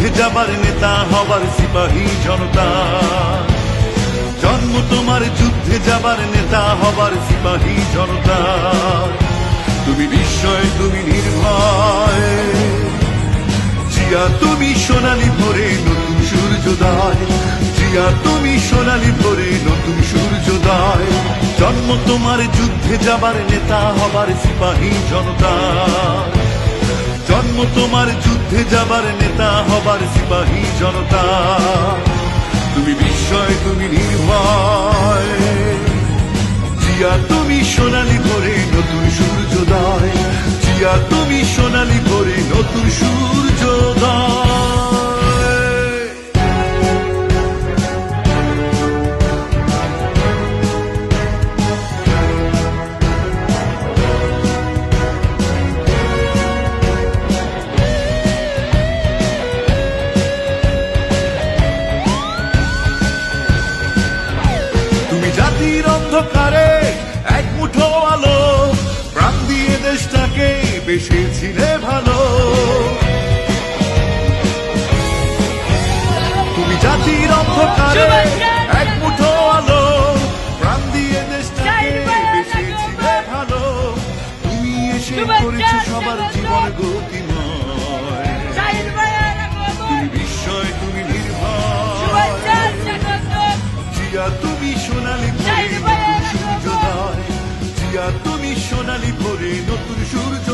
যুদ্ধে যাবার নেতা হবার সিপাহী জনতা। জন্ম তোমার যুদ্ধে যাবার নেতা হবার সিপাহী জনতা। তুমি নিশ্চয়, তুমি নির্ভয়, জিয়া তুমি সোনালী ভোরে নতুন সূর্যোদয়। জিয়া তুমি সোনালী ভোরে নতুন সূর্যোদয়। জন্ম তোমার যুদ্ধে যাবার নেতা হবার সিপাহী জনতা। জন্ম তোমার যুদ্ধে যাবার নেতা হবার সিপাহী জনতা। তুমি বিস্ময়, তুমি নির্ভয়, জিয়া তুমি সোনালী ভোরে নতুন সূর্যোদয়। জিয়া তুমি সোনালী ভোরে নতুন সূর্যোদয়। তুমি জাতির অন্ধকারে এক মুঠো আলো, প্রাণ দিয়ে দেশটাকে বেসেছিলে ভালো। তুমি জাতির অন্ধকারে এক মুঠো আলো, প্রাণ দিয়ে দেশটাকে বেসেছিলে ভালো। তুমি এসে করেছো সবার জীবন গতিময়। তুমি বিস্ময়, তুমি নির্ভয়, জিয়া তুমি সোনালী ভোরে নতুন সূর্যোদয়। জিয়া তুমি সোনালী ভোরে নতুন সূর্য।